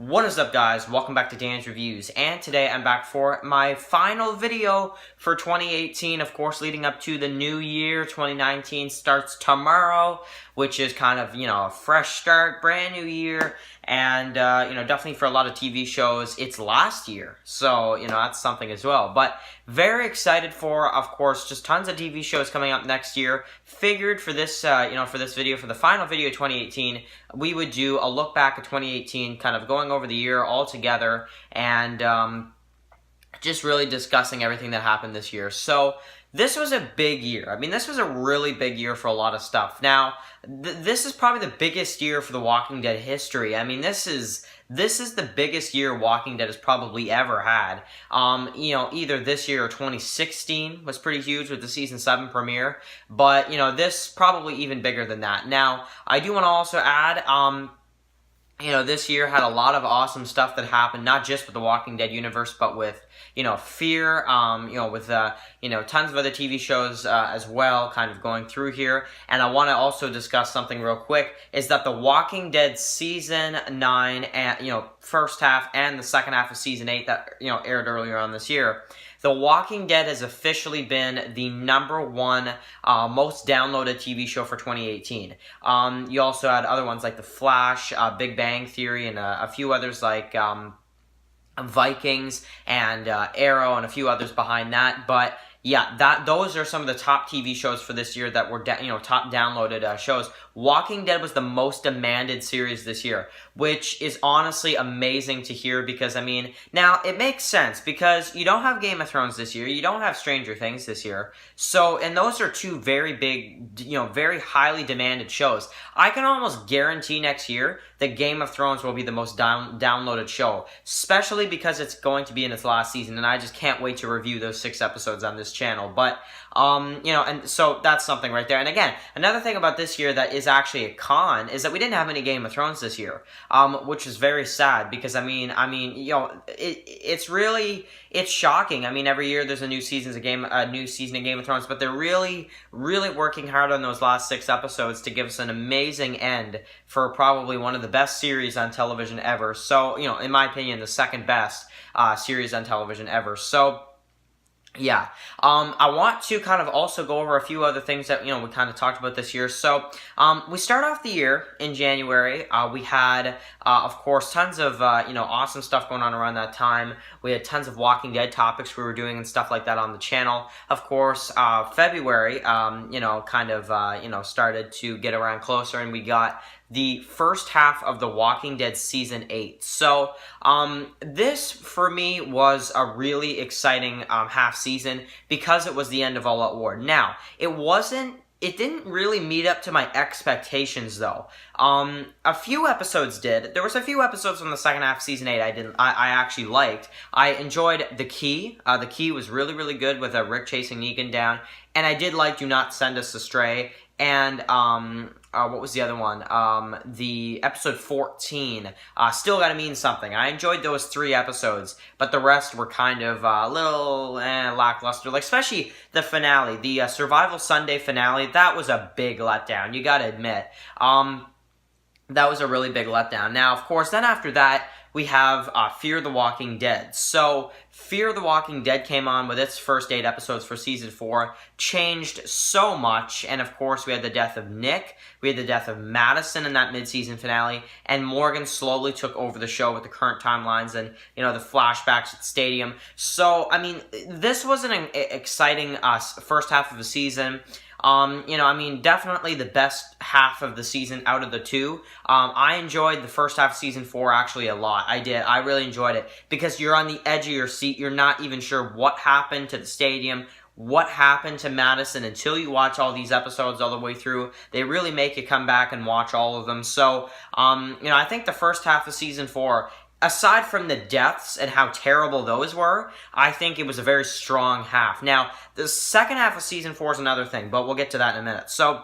What is up, guys? Welcome back to Dan's Reviews, and today I'm back for my final video for 2018, of course, leading up to the new year. 2019 starts tomorrow, which is kind of, a fresh start, brand new year, and, definitely for a lot of TV shows, it's last year, so, that's something as well, but very excited for, of course, just tons of TV shows coming up next year. Figured for this, for this video, for the final video of 2018, we would do a look back at 2018, kind of going over the year all together, and just really discussing everything that happened this year. So this was a big year. I mean, this was a really big year for a lot of stuff. Now, this is probably the biggest year for The Walking Dead history. I mean, this is the biggest year Walking Dead has probably ever had. Either this year or 2016 was pretty huge with the Season 7 premiere, but, this probably even bigger than that. Now, I do want to also add, this year had a lot of awesome stuff that happened, not just with the Walking Dead universe, but with, Fear, with, tons of other TV shows as well, kind of going through here. And I want to also discuss something real quick, is that the Walking Dead Season 9, and, first half and the second half of Season 8 that, aired earlier on this year, The Walking Dead has officially been the #1 most downloaded TV show for 2018. You also had other ones like The Flash, Big Bang Theory, and a few others like Vikings and Arrow, and a few others behind that. But yeah, those are some of the top TV shows for this year that were top downloaded shows. Walking Dead was the most demanded series this year, which is honestly amazing to hear because, I mean, now it makes sense because you don't have Game of Thrones this year, you don't have Stranger Things this year, so, and those are two very big, very highly demanded shows. I can almost guarantee next year that Game of Thrones will be the most downloaded show, especially because it's going to be in its last season, and I just can't wait to review those 6 episodes on this channel. But and so that's something right there. And again, another thing about this year that is actually a con is that we didn't have any Game of Thrones this year, which is very sad because it's shocking. I mean, every year there's a new season of Game of Thrones, but they're really, really working hard on those last 6 episodes to give us an amazing end for probably one of the best series on television ever. So, in my opinion, the second best series on television ever. So, yeah, I want to kind of also go over a few other things that, we kind of talked about this year. So, we start off the year in January. We had, of course, tons of, awesome stuff going on around that time. We had tons of Walking Dead topics we were doing and stuff like that on the channel. Of course, February, started to get around closer, and we got the first half of The Walking Dead Season 8. So, this, for me, was a really exciting half season because it was the end of All Out War. Now, it didn't really meet up to my expectations, though. A few episodes did. There was a few episodes from the second half of Season 8 I actually liked. I enjoyed The Key. The Key was really, really good with Rick chasing Negan down. And I did like Do Not Send Us Astray. And, what was the other one? The episode 14, Still Gotta Mean Something. I enjoyed those 3 episodes, but the rest were kind of a little lackluster. Like, especially the finale, the Survival Sunday finale, that was a big letdown, you gotta admit. That was a really big letdown. Now, of course, then after that, we have Fear the Walking Dead. So, Fear the Walking Dead came on with its first 8 episodes for Season 4, changed so much, and of course we had the death of Nick, we had the death of Madison in that mid-season finale, and Morgan slowly took over the show with the current timelines and, the flashbacks at the stadium. So, I mean, this was an exciting first half of the season. Definitely the best half of the season out of the 2. I enjoyed the first half of Season 4 actually a lot. I did. I really enjoyed it because you're on the edge of your seat. You're not even sure what happened to the stadium, what happened to Madison until you watch all these episodes all the way through. They really make you come back and watch all of them. So, I think the first half of Season 4, aside from the deaths and how terrible those were, I think it was a very strong half. Now, the second half of Season 4 is another thing, but we'll get to that in a minute. So,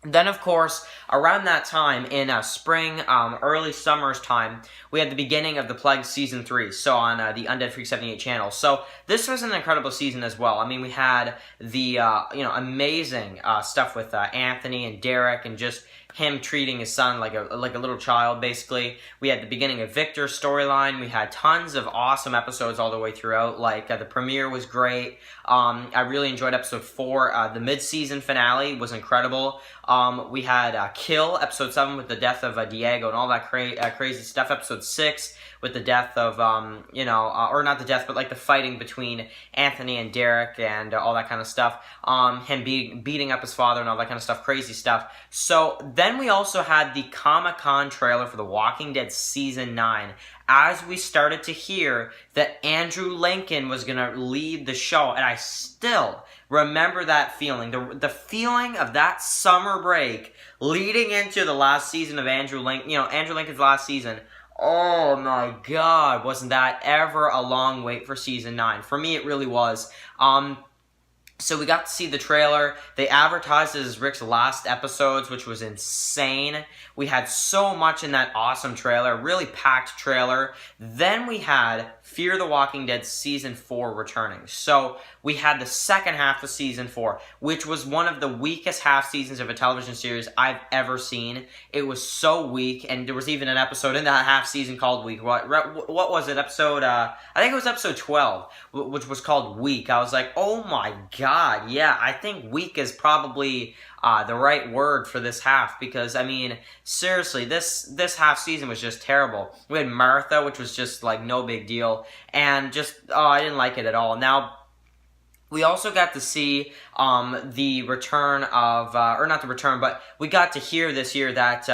then, of course, around that time, in spring, early summer's time, we had the beginning of The Plague Season 3, so on the Undead Freak 78 channel. So, this was an incredible season as well. I mean, we had the, amazing stuff with Anthony and Derek, and just him treating his son like a little child, basically. We had the beginning of Victor's storyline. We had tons of awesome episodes all the way throughout. Like, the premiere was great. I really enjoyed episode 4. The mid-season finale was incredible. We had Kill, episode 7, with the death of Diego and all that crazy stuff. Episode 6, with the death of, or not the death, but like the fighting between Anthony and Derek and all that kind of stuff. Him beating up his father and all that kind of stuff, crazy stuff. So then we also had the Comic-Con trailer for The Walking Dead Season 9. As we started to hear that Andrew Lincoln was going to lead the show, and I still remember that feeling. The feeling of that summer break leading into the last season of Andrew Lincoln's last season. Oh my God, wasn't that ever a long wait for Season 9? For me, it really was. So we got to see the trailer. They advertised it as Rick's last episodes, which was insane. We had so much in that awesome trailer, really packed trailer. Then we had Fear the Walking Dead Season 4 returning. So we had the second half of Season 4, which was one of the weakest half seasons of a television series I've ever seen. It was so weak, and there was even an episode in that half season called Weak. What was it? I think it was episode 12, which was called Weak. I was like, oh my God, yeah, I think weak is probably the right word for this half, because, I mean, seriously, this half season was just terrible. We had Martha, which was just, like, no big deal, and just, I didn't like it at all. Now, we also got to see the return of, or not the return, but we got to hear this year that,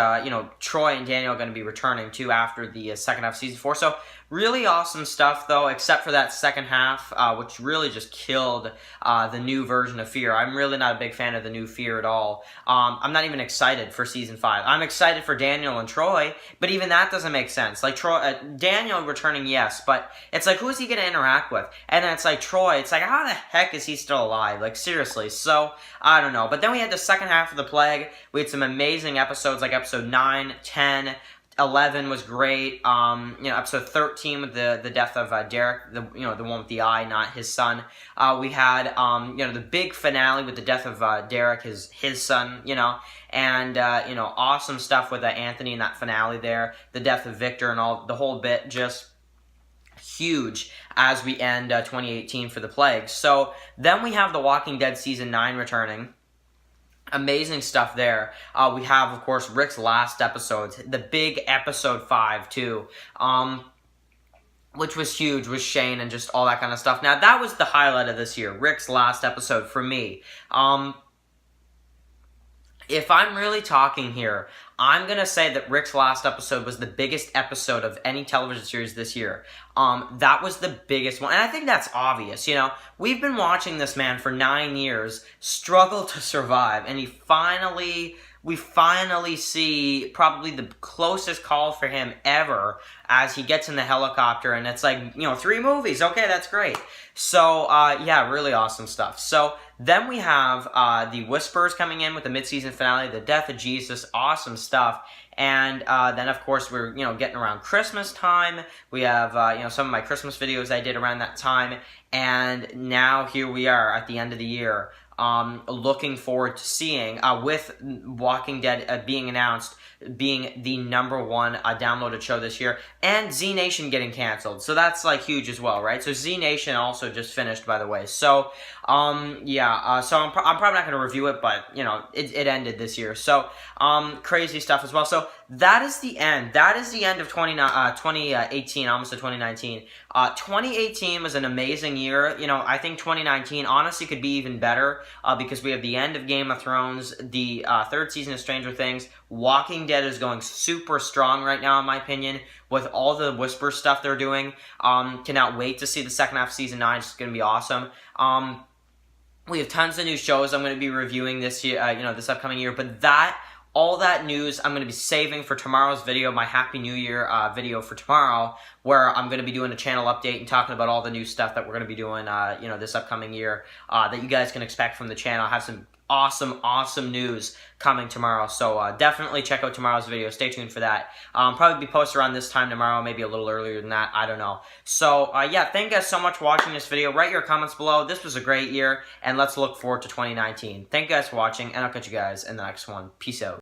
Troy and Daniel are going to be returning, too, after the second half of Season 4, so really awesome stuff, though, except for that second half, which really just killed the new version of Fear. I'm really not a big fan of the new Fear at all. I'm not even excited for Season 5. I'm excited for Daniel and Troy, but even that doesn't make sense. Like, Daniel returning, yes, but it's like, who is he going to interact with? And then it's like, Troy, it's like, how the heck is he still alive? Like, seriously. So, I don't know. But then we had the second half of The Plague. We had some amazing episodes, like episode 9, 10, 11 was great. Episode 13 with the death of Derek, the one with the eye, not his son. We had the big finale with the death of Derek, his son, and awesome stuff with Anthony in that finale there. The death of Victor and all the whole bit, just huge as we end 2018 for The Plague. So then we have The Walking Dead Season 9 returning. Amazing stuff there. We have, of course, Rick's last episodes. The big episode 5, too. Which was huge, with Shane and just all that kind of stuff. Now, that was the highlight of this year. Rick's last episode for me. If I'm really talking here, I'm going to say that Rick's last episode was the biggest episode of any television series this year. That was the biggest one. And I think that's obvious, We've been watching this man for 9 years struggle to survive. And we finally see probably the closest call for him ever as he gets in the helicopter. And it's like, 3 movies. Okay, that's great. So, yeah, really awesome stuff. So then we have the Whisperers coming in with the mid-season finale, the death of Jesus, awesome stuff. And then, of course, we're, getting around Christmas time. We have, some of my Christmas videos I did around that time. And now here we are at the end of the year, looking forward to seeing, with Walking Dead being announced, being the #1 downloaded show this year, and Z Nation getting canceled. So that's, like, huge as well, right? So Z Nation also just finished, by the way. So, so I'm probably not going to review it, but, it ended this year. So, crazy stuff as well. So that is the end. That is the end of 2018, almost to 2019. 2018 was an amazing year. I think 2019 honestly could be even better, because we have the end of Game of Thrones, the 3rd season of Stranger Things. Walking Dead is going super strong right now, in my opinion, with all the Whisper stuff they're doing. Cannot wait to see the second half of Season 9. It's going to be awesome. We have tons of new shows I'm going to be reviewing this year, this upcoming year, but all that news I'm going to be saving for tomorrow's video, my Happy New Year video for tomorrow, where I'm going to be doing a channel update and talking about all the new stuff that we're going to be doing, this upcoming year, that you guys can expect from the channel. I have some awesome news coming tomorrow, so definitely check out tomorrow's video. Stay tuned for that. Probably be posted around this time tomorrow, maybe a little earlier than that, I don't know. So yeah, thank you guys so much for watching this video. Write your comments below. This was a great year, and let's look forward to 2019. Thank you guys for watching, and I'll catch you guys in the next one. Peace out.